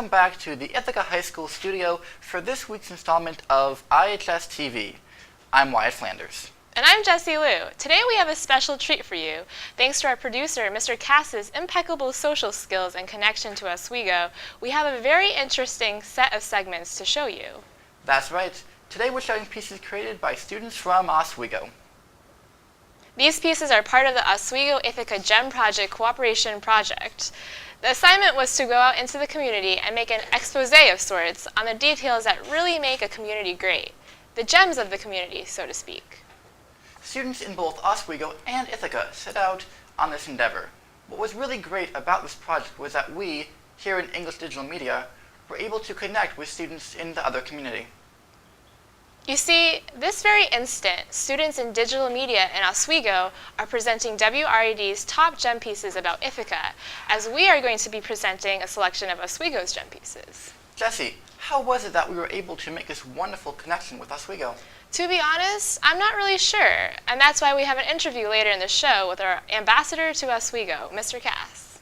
welcome back to the Ithaca High School studio for this week's installment of Ihs Tv. I'm Wyatt Flanders. And I'm Jessie Liu. Today we have a special treat for you. Thanks to our producer, Mr. Cass's impeccable social skills and connection to Oswego, we have a very interesting set of segments to show you. That's right. Today we're showing pieces created by students from Oswego. These pieces are part of the Oswego Ithaca GEM Project Cooperation Project. The assignment was to go out into the community and make an expose of sorts on the details that really make a community great. The gems of the community, so to speak. Students in both Oswego and Ithaca set out on this endeavor. What was really great about this project was that we, here in English Digital Media, were able to connect with students in the other community. You see, this very instant, students in digital media in Oswego are presenting WRED's top gem pieces about Ithaca, as we are going to be presenting a selection of Oswego's gem pieces. Jessie, how was it that we were able to make this wonderful connection with Oswego? To be honest, I'm not really sure, and that's why we have an interview later in the show with our ambassador to Oswego, Mr. Cass.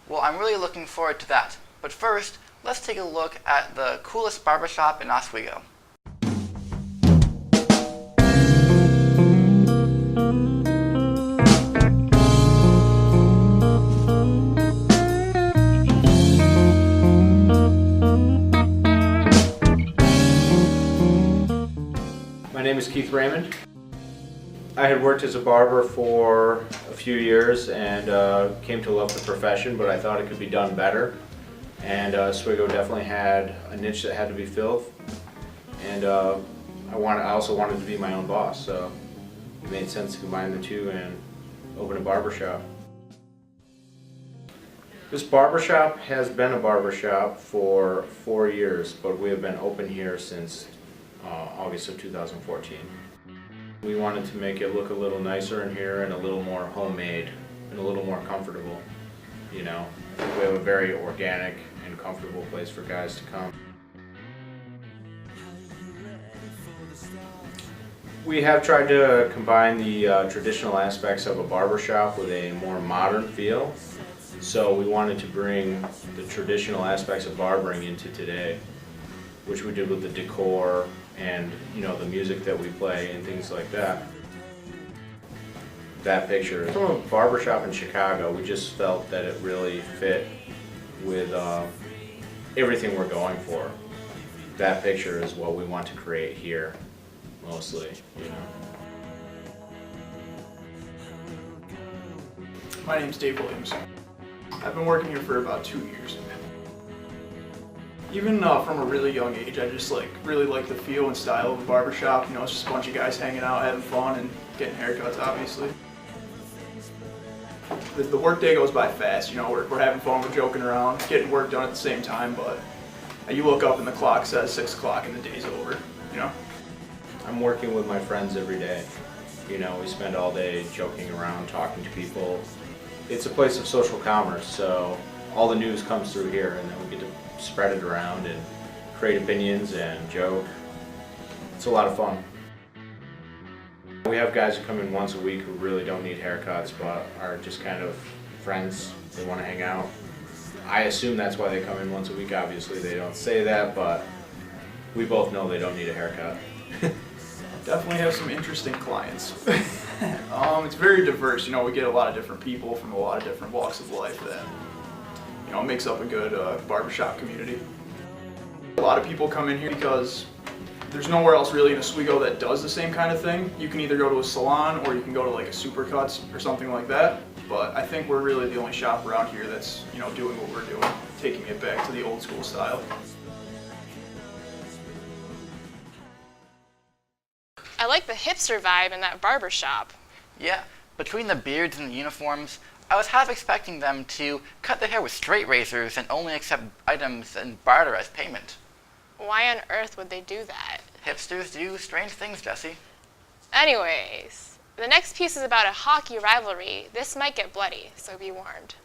Well, I'm really looking forward to that. But first, let's take a look at the coolest barbershop in Oswego. My name is Keith Raymond. I had worked as a barber for a few years and came to love the profession, but I thought it could be done better. And Oswego definitely had a niche that had to be filled. And I also wanted to be my own boss, so it made sense to combine the two and open a barbershop. This barbershop has been a barbershop for 4 years, but we have been open here since August of 2014. We wanted to make it look a little nicer in here and a little more homemade and a little more comfortable. You know, I think we have a very organic and comfortable place for guys to come. We have tried to combine the traditional aspects of a barbershop with a more modern feel. So we wanted to bring the traditional aspects of barbering into today, which we did with the decor and, you know, the music that we play and things like that. That picture is from a barbershop in Chicago. We just felt that it really fit with everything we're going for. That picture is what we want to create here, mostly, you know. My name's Dave Williams. I've been working here for about 2 years. Even from a really young age, I just really like the feel and style of a barbershop. You know, it's just a bunch of guys hanging out, having fun, and getting haircuts, obviously. The work day goes by fast, you know, we're having fun, we're joking around, getting work done at the same time, but you look up and the clock says 6 o'clock and the day's over, you know? I'm working with my friends every day. You know, we spend all day joking around, talking to people. It's a place of social commerce, so all the news comes through here, and then we get to spread it around and create opinions and joke. It's a lot of fun. We have guys who come in once a week who really don't need haircuts but are just kind of friends. They want to hang out. I assume that's why they come in once a week. Obviously they don't say that, but we both know they don't need a haircut. Definitely have some interesting clients. It's very diverse, you know, we get a lot of different people from a lot of different walks of life that, you know, makes up a good barbershop community. A lot of people come in here because there's nowhere else really in Oswego that does the same kind of thing. You can either go to a salon or you can go to like a Supercuts or something like that. But I think we're really the only shop around here that's, you know, doing what we're doing, taking it back to the old school style. I like the hipster vibe in that barbershop. Yeah, between the beards and the uniforms, I was half expecting them to cut their hair with straight razors and only accept items and barter as payment. Why on earth would they do that? Hipsters do strange things, Jessie. Anyways, the next piece is about a hockey rivalry. This might get bloody, so be warned.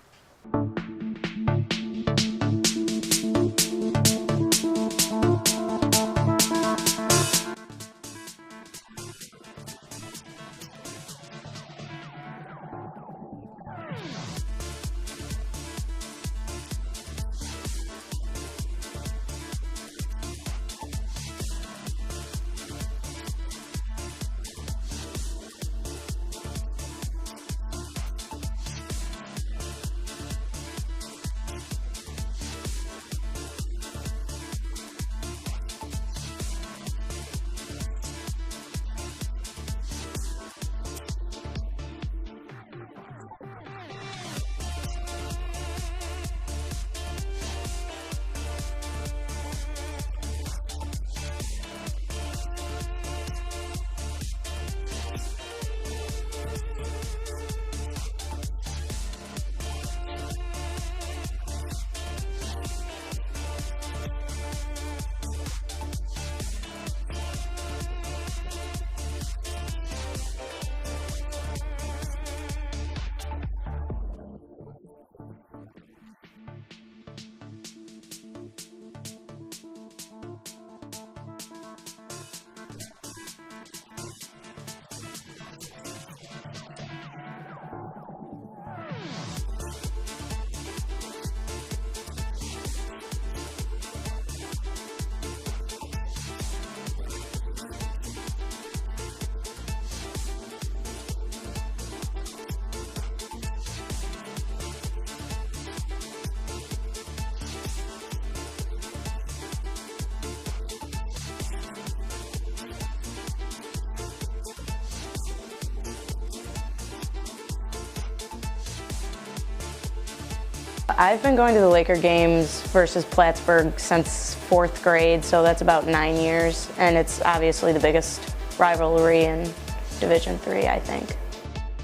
I've been going to the Laker games versus Plattsburgh since 4th grade, so that's about 9 years, and it's obviously the biggest rivalry in Division III, I think.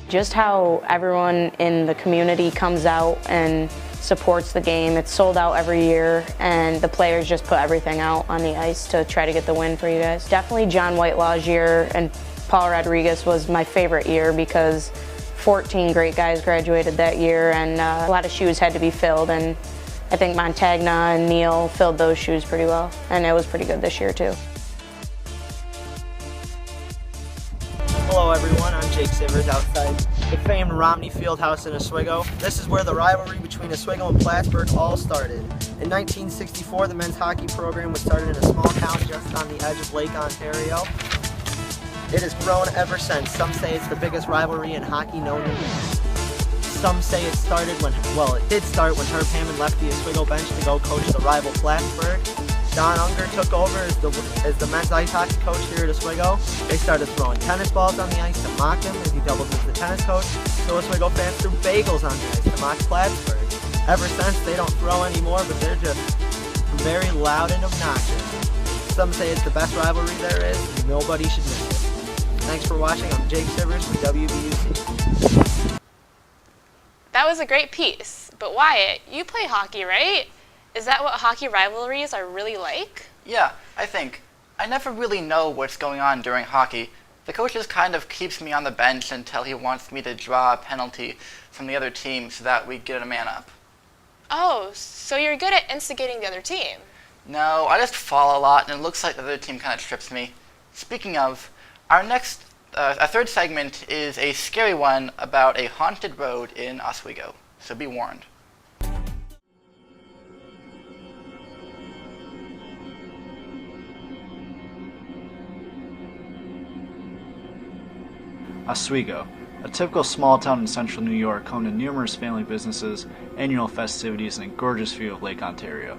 Just how everyone in the community comes out and supports the game. It's sold out every year, and the players just put everything out on the ice to try to get the win for you guys. Definitely John Whitelaw's year and Paul Rodriguez was my favorite year because 14 great guys graduated that year, and a lot of shoes had to be filled, and I think Montagna and Neal filled those shoes pretty well, and it was pretty good this year too. Hello everyone, I'm Jake Sivers outside the famed Romney Fieldhouse in Oswego. This is where the rivalry between Oswego and Plattsburgh all started. In 1964, the men's hockey program was started in a small town just on the edge of Lake Ontario. It has grown ever since. Some say it's the biggest rivalry in hockey known to man. Some say it started when, well, it did start when Herb Hammond left the Oswego bench to go coach the rival Plattsburgh. Don Unger took over as the men's ice hockey coach here at Oswego. They started throwing tennis balls on the ice to mock him as he doubled as the tennis coach. So Oswego fans threw bagels on the ice to mock Plattsburgh. Ever since, they don't throw anymore, but they're just very loud and obnoxious. Some say it's the best rivalry there is, and nobody should miss it. Thanks for watching. I'm Jake Sivers for WBUC. That was a great piece. But Wyatt, you play hockey, right? Is that what hockey rivalries are really like? Yeah, I think. I never really know what's going on during hockey. The coach just kind of keeps me on the bench until he wants me to draw a penalty from the other team so that we get a man up. Oh, so you're good at instigating the other team. No, I just fall a lot and it looks like the other team kind of trips me. Speaking of, our next, a third segment is a scary one about a haunted road in Oswego, so be warned. Oswego, a typical small town in central New York home to numerous family businesses, annual festivities, and a gorgeous view of Lake Ontario.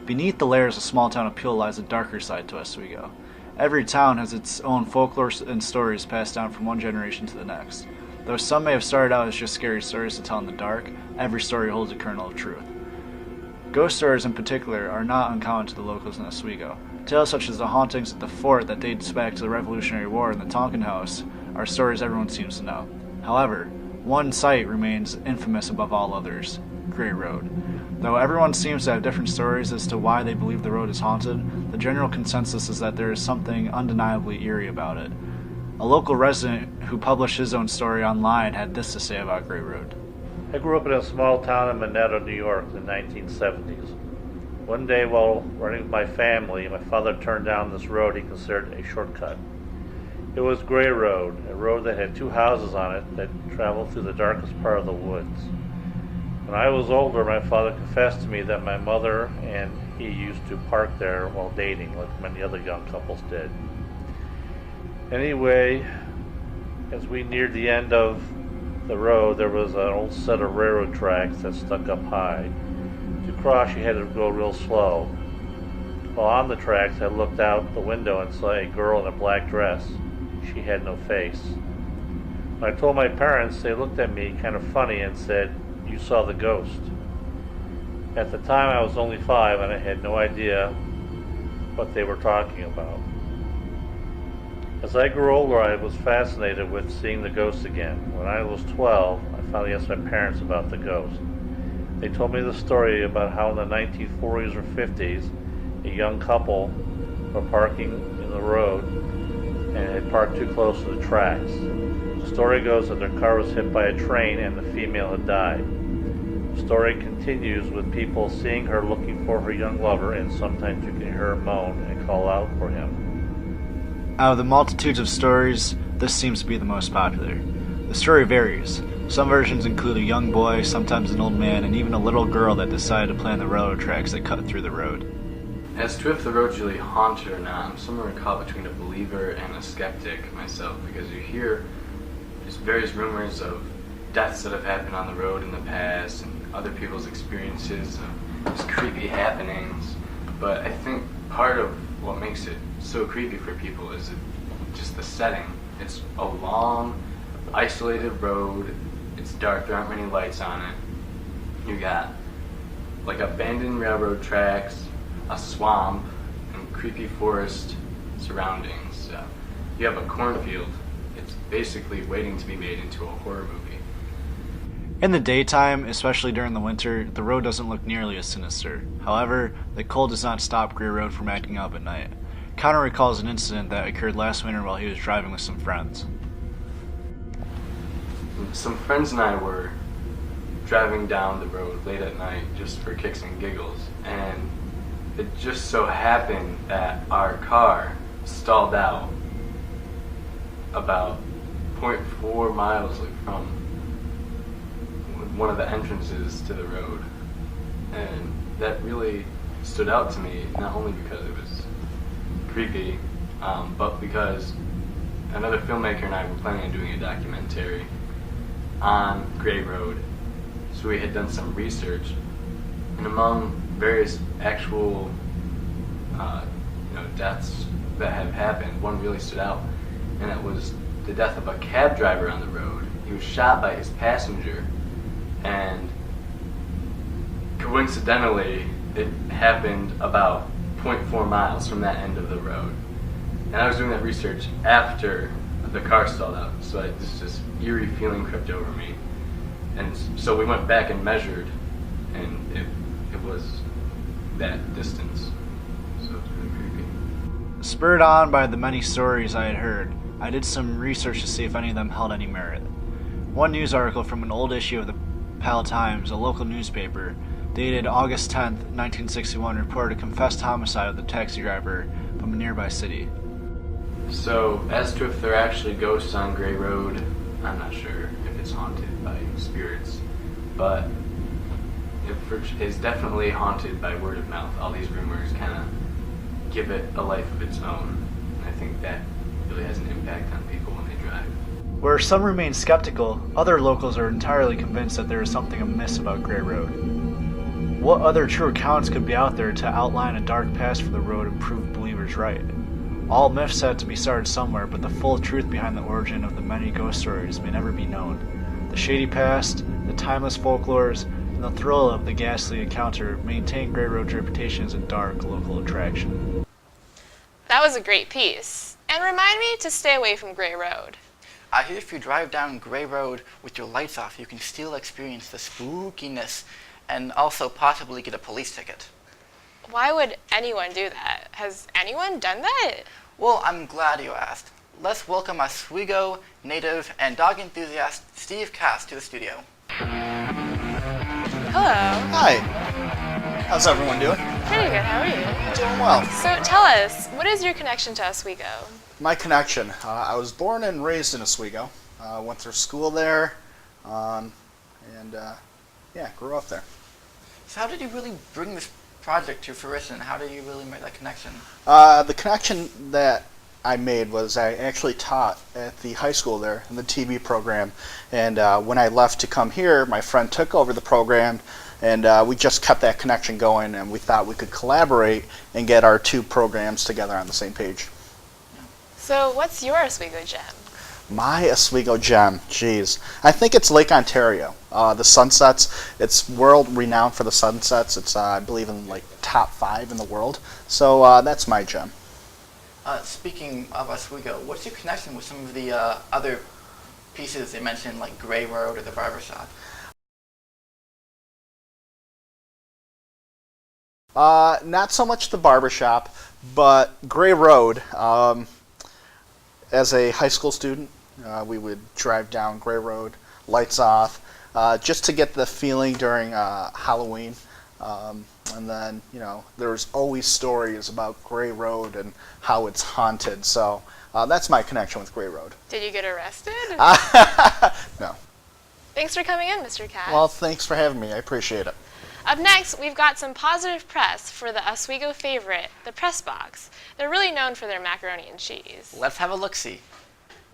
Beneath the layers of small town appeal lies a darker side to Oswego. Every town has its own folklore and stories passed down from one generation to the next. Though some may have started out as just scary stories to tell in the dark, every story holds a kernel of truth. Ghost stories in particular are not uncommon to the locals in Oswego. Tales such as the hauntings at the fort that dates back to the Revolutionary War and the Tonkin House are stories everyone seems to know. However, one site remains infamous above all others, Gray Road. Though everyone seems to have different stories as to why they believe the road is haunted, the general consensus is that there is something undeniably eerie about it. A local resident who published his own story online had this to say about Gray Road. I grew up in a small town in Monetto, New York in the 1970s. One day while running with my family, my father turned down this road he considered a shortcut. It was Gray Road, a road that had two houses on it that traveled through the darkest part of the woods. When I was older, my father confessed to me that my mother and he used to park there while dating, like many other young couples did. Anyway, as we neared the end of the road, there was an old set of railroad tracks that stuck up high. To cross, you had to go real slow. While on the tracks, I looked out the window and saw a girl in a black dress. She had no face. When I told my parents, they looked at me kind of funny and said, "You saw the ghost." At the time, I was only 5 and I had no idea what they were talking about. As I grew older, I was fascinated with seeing the ghost again. When I was 12, I finally asked my parents about the ghost. They told me the story about how in the 1940s or 50s, a young couple were parking in the road and had parked too close to the tracks. The story goes that their car was hit by a train and the female had died. The story continues with people seeing her looking for her young lover, and sometimes you can hear her moan and call out for him. Out of the multitudes of stories, this seems to be the most popular. The story varies. Some versions include a young boy, sometimes an old man, and even a little girl that decided to plan the railroad tracks that cut through the road. As to if the road's really haunted or not, I'm somewhere caught between a believer and a skeptic myself, because you hear just various rumors of deaths that have happened on the road in the past and other people's experiences of just creepy happenings. But I think part of what makes it so creepy for people is just the setting. It's a long, isolated road. It's dark. There aren't many lights on it. You got like abandoned railroad tracks, a swamp, and creepy forest surroundings. So you have a cornfield. It's basically waiting to be made into a horror movie. In the daytime, especially during the winter, the road doesn't look nearly as sinister. However, the cold does not stop Gray Road from acting up at night. Connor recalls an incident that occurred last winter while he was driving with some friends. Some friends and I were driving down the road late at night just for kicks and giggles, and it just so happened that our car stalled out about 0.4 miles from one of the entrances to the road, and that really stood out to me, not only because it was creepy, but because another filmmaker and I were planning on doing a documentary on Gray Road. So we had done some research, and among various actual deaths that have happened, one really stood out, and it was the death of a cab driver on the road. He was shot by his passenger, and coincidentally it happened about 0.4 miles from that end of the road. And I was doing that research after the car stalled out, so this eerie feeling crept over me. And so we went back and measured, and it was that distance. So it's really creepy. Spurred on by the many stories I had heard, I did some research to see if any of them held any merit. One news article from an old issue of the Pal Times, a local newspaper, dated August 10th, 1961, reported a confessed homicide of the taxi driver from a nearby city. So, as to if there are actually ghosts on Gray Road, I'm not sure if it's haunted by spirits, but it is definitely haunted by word of mouth. All these rumors kind of give it a life of its own, and I think that really has an impact on people when they drive. Where some remain skeptical, other locals are entirely convinced that there is something amiss about Gray Road. What other true accounts could be out there to outline a dark past for the road and prove believers right? All myths had to be started somewhere, but the full truth behind the origin of the many ghost stories may never be known. The shady past, the timeless folklores, and the thrill of the ghastly encounter maintain Gray Road's reputation as a dark local attraction. That was a great piece. And remind me to stay away from Gray Road. I hear if you drive down Gray Road with your lights off, you can still experience the spookiness and also possibly get a police ticket. Why would anyone do that? Has anyone done that? Well, I'm glad you asked. Let's welcome Oswego native and dog enthusiast Steve Cass to the studio. Hello. Hi. How's everyone doing? Pretty good, how are you? Doing well. So tell us, what is your connection to Oswego? My connection. I was born and raised in Oswego. Went through school there, and grew up there. So how did you really bring this project to fruition? How did you really make that connection? The connection that I made was I actually taught at the high school there in the TV program, and when I left to come here, my friend took over the program, and we just kept that connection going, and we thought we could collaborate and get our two programs together on the same page. So what's your Oswego gem? My Oswego gem, geez. I think it's Lake Ontario. The sunsets, it's world renowned for the sunsets. It's, I believe, in like top 5 in the world. So that's my gem. Speaking of Oswego, what's your connection with some of the other pieces they mentioned, like Gray Road or the barbershop? Not so much the barbershop, but Gray Road. As a high school student, we would drive down Gray Road, lights off, just to get the feeling during Halloween. And then, there's always stories about Gray Road and how it's haunted. So that's my connection with Gray Road. Did you get arrested? No. Thanks for coming in, Mr. Cass. Well, thanks for having me. I appreciate it. Up next, we've got some positive press for the Oswego favorite, the Press Box. They're really known for their macaroni and cheese. Let's have a look-see.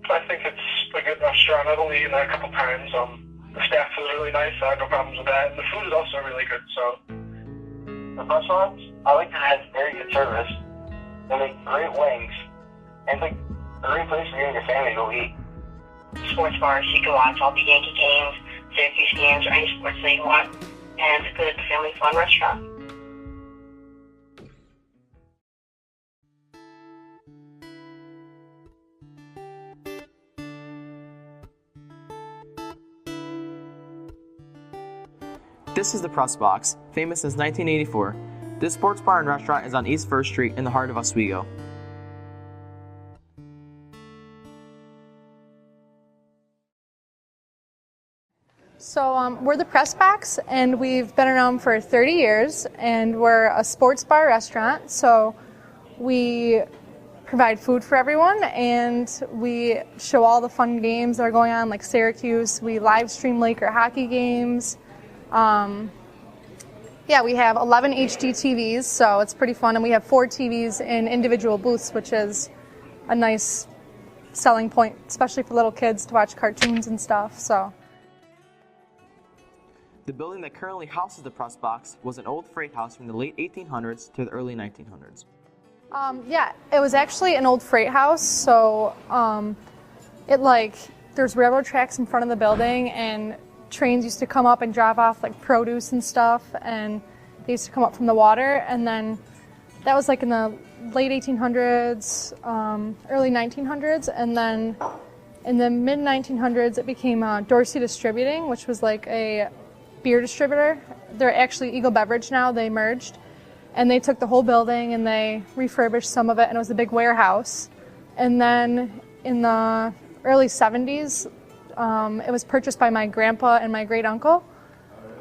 I think it's a good restaurant. I've only eaten there a couple times. The staff is really nice. I have no problems with that. And the food is also really good, so. The restaurants, I like that it has very good service. They make great wings. And it's like a great place for you and your family to go eat. Sports bars, you can watch all the Yankee games, Syracuse games, or any sports that you want. and a good family fun restaurant. This is the Press Box, famous since 1984. This sports bar and restaurant is on East 1st Street in the heart of Oswego. So we're the Press Box, and we've been around for 30 years, and we're a sports bar restaurant. So we provide food for everyone, and we show all the fun games that are going on, like Syracuse. We live stream Laker hockey games. We have 11 HD TVs, so it's pretty fun, and we have 4 TVs in individual booths, which is a nice selling point, especially for little kids to watch cartoons and stuff. So. The building that currently houses the Press Box was an old freight house from the late 1800s to the early 1900s. It was actually an old freight house, so there's railroad tracks in front of the building, and trains used to come up and drop off like produce and stuff, and they used to come up from the water, and then that was like in the late 1800s, early 1900s, and then in the mid 1900s it became Dorsey Distributing, which was like a beer distributor. They're actually Eagle Beverage now. They merged, and they took the whole building and they refurbished some of it, and it was a big warehouse. And then in the early 70s, it was purchased by my grandpa and my great uncle,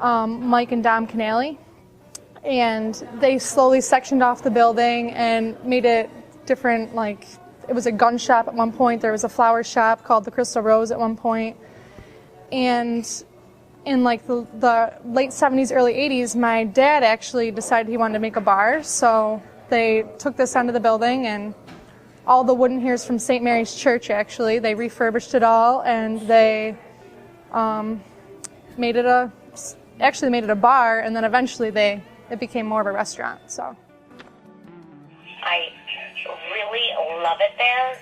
Mike and Dom Canale, and they slowly sectioned off the building and made it different. Like, it was a gun shop at one point. There was a flower shop called the Crystal Rose at one point, and in like the late 70s, early 80s, my dad actually decided he wanted to make a bar, so they took this onto the building, and all the wooden here's from St. Mary's Church, actually. They refurbished it all, and they made it a bar, and then eventually it became more of a restaurant. So I really love it there.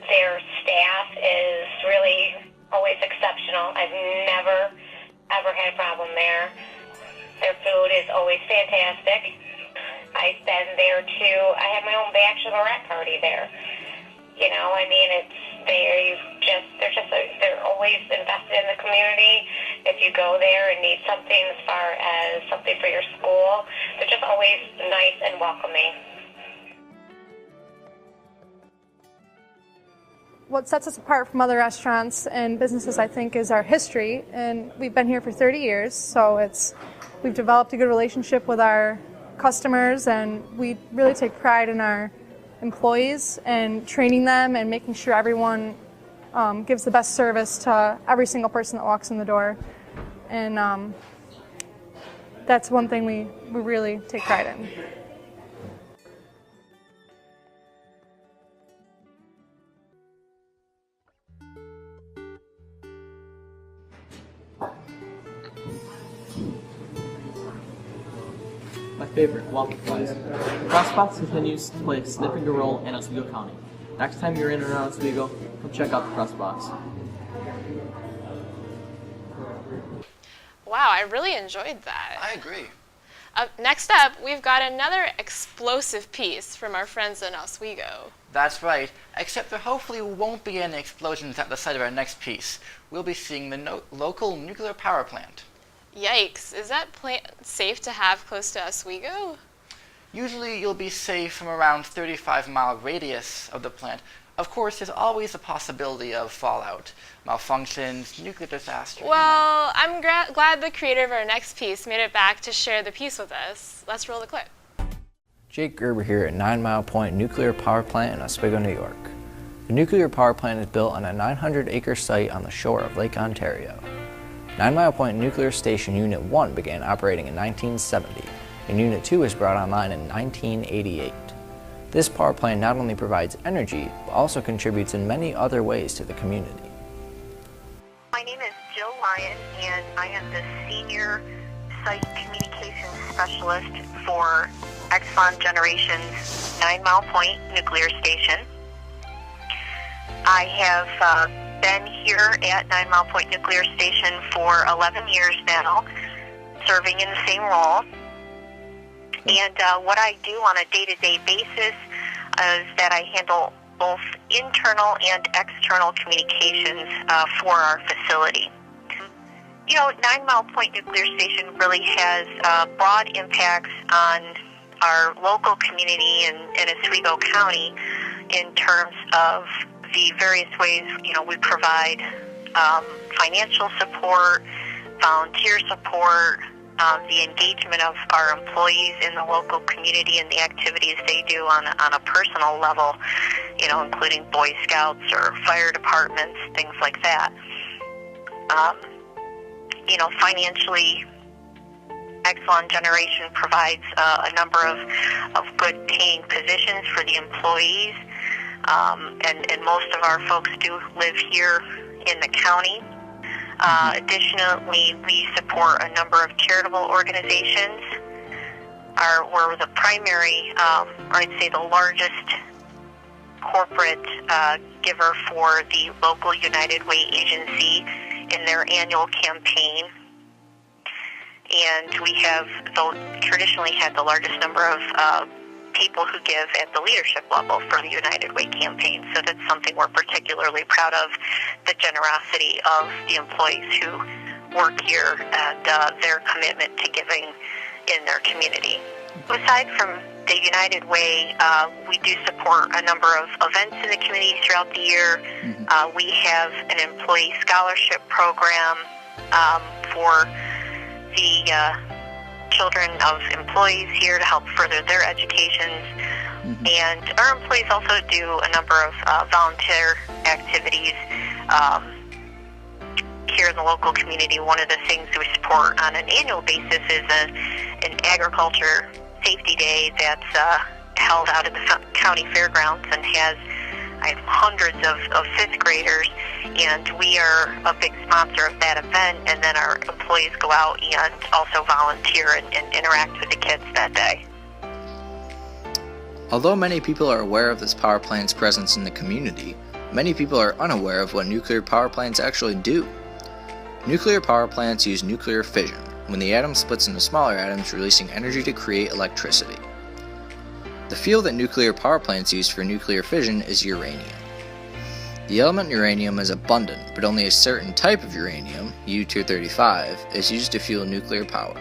Their staff is really always exceptional. I've never, ever had a problem there. Their food is always fantastic. I've been there too. I had my own bachelorette party there. You know, I mean, they're always invested in the community. If you go there and need something as far as something for your school, they're just always nice and welcoming. what sets us apart from other restaurants and businesses, I think, is our history. And we've been here for 30 years, so we've developed a good relationship with our customers, and we really take pride in our employees and training them and making sure everyone gives the best service to every single person that walks in the door. And that's one thing we really take pride in. My favorite, waffle fries. The Crossbox continues to play a significant role in Oswego County. Next time you're in or around Oswego, come check out the Crossbox. Wow, I really enjoyed that. I agree. Next up, we've got another explosive piece from our friends in Oswego. That's right, except there hopefully won't be any explosions at the site of our next piece. We'll be seeing the local nuclear power plant. Yikes, is that plant safe to have close to Oswego? Usually you'll be safe from around 35-mile radius of the plant. Of course, there's always a possibility of fallout, malfunctions, nuclear disaster. Well, I'm glad the creator of our next piece made it back to share the piece with us. Let's roll the clip. Jake Gerber here at 9 Mile Point Nuclear Power Plant in Oswego, New York. The nuclear power plant is built on a 900-acre site on the shore of Lake Ontario. 9 Mile Point Nuclear Station Unit 1 began operating in 1970, and Unit 2 was brought online in 1988. This power plant not only provides energy, but also contributes in many other ways to the community. My name is Jill Lyon, and I am the Senior Site Communications Specialist for Exxon Generation's 9 Mile Point Nuclear Station. I have been here at 9 Mile Point Nuclear Station for 11 years now. serving in the same role. And what I do on a day-to-day basis is that I handle both internal and external communications for our facility. You know, 9 Mile Point Nuclear Station really has broad impacts on our local community in Oswego County in terms of the various ways, you know, we provide financial support, volunteer support, the engagement of our employees in the local community and the activities they do on a personal level, you know, including Boy Scouts or fire departments, things like that. You know, financially, Exelon Generation provides a number of good paying positions for the employees, and most of our folks do live here in the county. Additionally, we support a number of charitable organizations. We're the primary, or I'd say the largest corporate giver for the local United Way agency in their annual campaign. And we have traditionally had the largest number of people who give at the leadership level for the United Way campaign. So that's something we're particularly proud of, the generosity of the employees who work here and their commitment to giving in their community. Aside from the United Way, we do support a number of events in the community throughout the year. We have an employee scholarship program for the children of employees here to help further their educations. And our employees also do a number of volunteer activities here in the local community. One of the things we support on an annual basis is an agriculture safety day that's held out at the county fairgrounds and has hundreds of fifth graders, and we are a big sponsor of that event, and then our employees go out and also volunteer and interact with the kids that day. Although many people are aware of this power plant's presence in the community, many people are unaware of what nuclear power plants actually do. Nuclear power plants use nuclear fission, when the atom splits into smaller atoms, releasing energy to create electricity. The fuel that nuclear power plants use for nuclear fission is uranium. The element uranium is abundant, but only a certain type of uranium, U-235, is used to fuel nuclear power.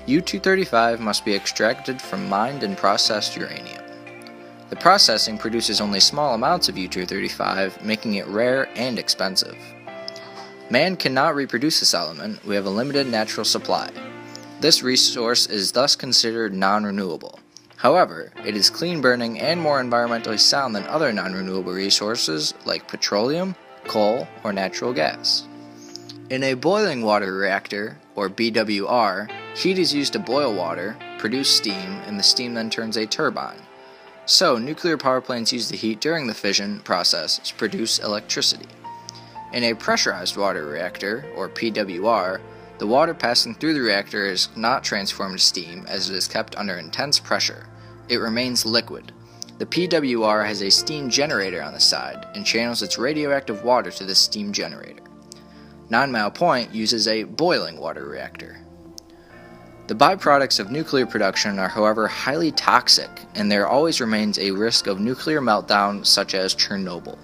U-235 must be extracted from mined and processed uranium. The processing produces only small amounts of U-235, making it rare and expensive. Man cannot reproduce this element. We have a limited natural supply. This resource is thus considered non-renewable. However, it is clean burning and more environmentally sound than other non-renewable resources like petroleum, coal, or natural gas. In a boiling water reactor, or BWR, heat is used to boil water, produce steam, and the steam then turns a turbine. So, nuclear power plants use the heat during the fission process to produce electricity. In a pressurized water reactor, or PWR, the water passing through the reactor is not transformed to steam as it is kept under intense pressure. It remains liquid. The PWR has a steam generator on the side and channels its radioactive water to this steam generator. 9 Mile Point uses a boiling water reactor. The byproducts of nuclear production are, however, highly toxic, and there always remains a risk of nuclear meltdown such as Chernobyl.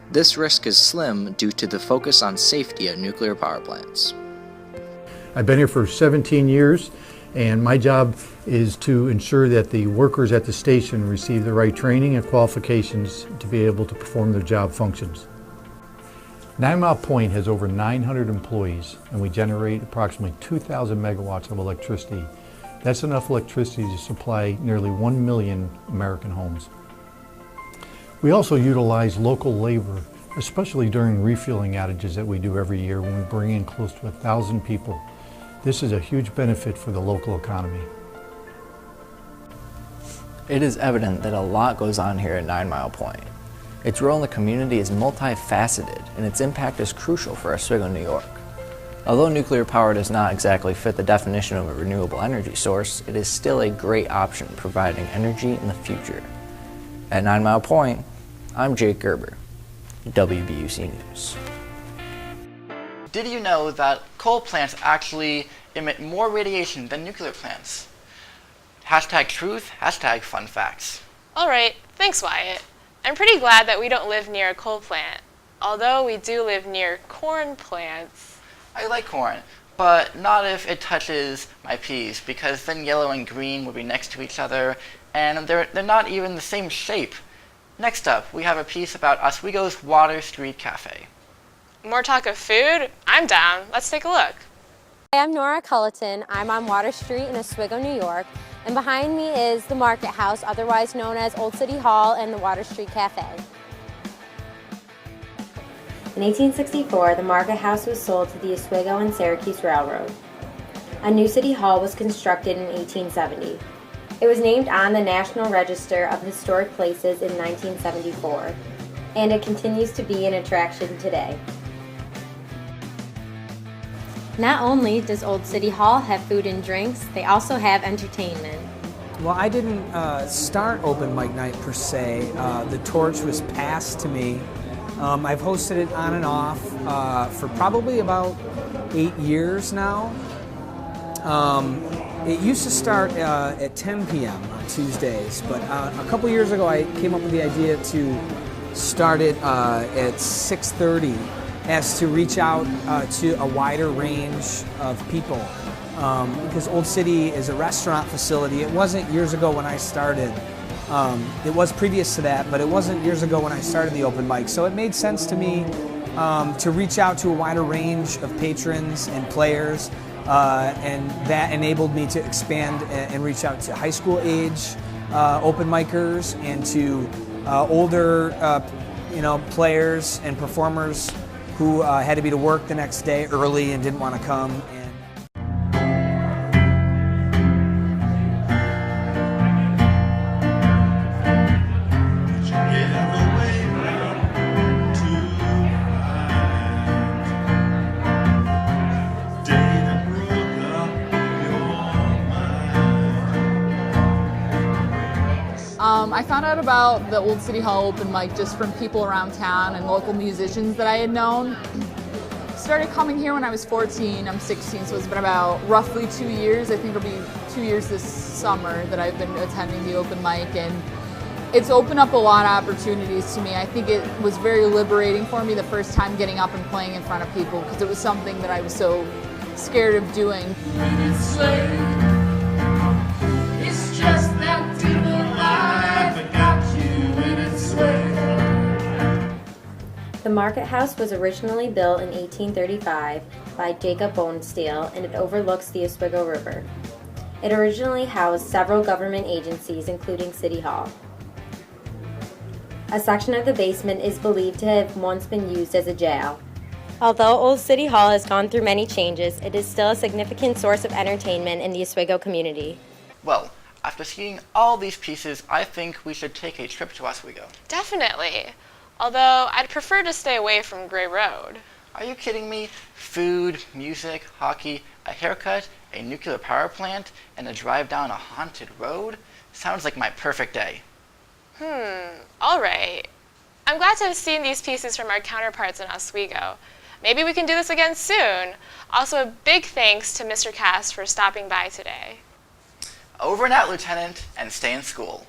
This risk is slim due to the focus on safety at nuclear power plants. I've been here for 17 years, and my job is to ensure that the workers at the station receive the right training and qualifications to be able to perform their job functions. 9 Mile Point has over 900 employees, and we generate approximately 2,000 megawatts of electricity. That's enough electricity to supply nearly 1 million American homes. We also utilize local labor, especially during refueling outages that we do every year when we bring in close to 1,000 people. This is a huge benefit for the local economy. It is evident that a lot goes on here at 9 Mile Point. Its role in the community is multifaceted, and its impact is crucial for Oswego, New York. Although nuclear power does not exactly fit the definition of a renewable energy source, it is still a great option providing energy in the future. At 9 Mile Point, I'm Jake Gerber, WBUC News. did you know that coal plants actually emit more radiation than nuclear plants? Hashtag truth, hashtag fun facts. All right, thanks, Wyatt. I'm pretty glad that we don't live near a coal plant, although we do live near corn plants. I like corn, but not if it touches my peas, because then yellow and green will be next to each other, and they're not even the same shape. Next up, we have a piece about Oswego's Water Street Cafe. More talk of food? I'm down. Let's take a look. Hi, I'm Nora Culleton. I'm on Water Street in Oswego, New York, and behind me is the Market House, otherwise known as Old City Hall, and the Water Street Cafe. In 1864, the Market House was sold to the Oswego and Syracuse Railroad. A new City Hall was constructed in 1870. It was named on the National Register of Historic Places in 1974, and it continues to be an attraction today. Not only does Old City Hall have food and drinks, they also have entertainment. Well, I didn't start open mic night per se. The torch was passed to me. I've hosted it on and off for probably about 8 years now. It used to start at 10 p.m. on Tuesdays, but a couple years ago I came up with the idea to start it at 6:30 as to reach out to a wider range of people. Because Old City is a restaurant facility. It wasn't years ago when I started. It was previous to that, but it wasn't years ago when I started the open mic. So it made sense to me to reach out to a wider range of patrons and players, and that enabled me to expand and reach out to high school age open micers and to older players and performers who had to be to work the next day early and didn't want to come. I found out about the Old City Hall open mic just from people around town and local musicians that I had known. Started coming here when I was 14, I'm 16, so it's been about roughly 2 years. I think it'll be 2 years this summer that I've been attending the open mic, and it's opened up a lot of opportunities to me. I think it was very liberating for me the first time getting up and playing in front of people, because it was something that I was so scared of doing. It's just that deep life that got you in its way. The Market House was originally built in 1835 by Jacob Bonesteel, and it overlooks the Oswego River. It originally housed several government agencies, including City Hall. A section of the basement is believed to have once been used as a jail. Although Old City Hall has gone through many changes, it is still a significant source of entertainment in the Oswego community. Well, after seeing all these pieces, I think we should take a trip to Oswego. Definitely. Although I'd prefer to stay away from Gray Road. Are you kidding me? Food, music, hockey, a haircut, a nuclear power plant, and a drive down a haunted road? Sounds like my perfect day. All right. I'm glad to have seen these pieces from our counterparts in Oswego. Maybe we can do this again soon. Also, a big thanks to Mr. Cass for stopping by today. Over and out, Lieutenant, and stay in school.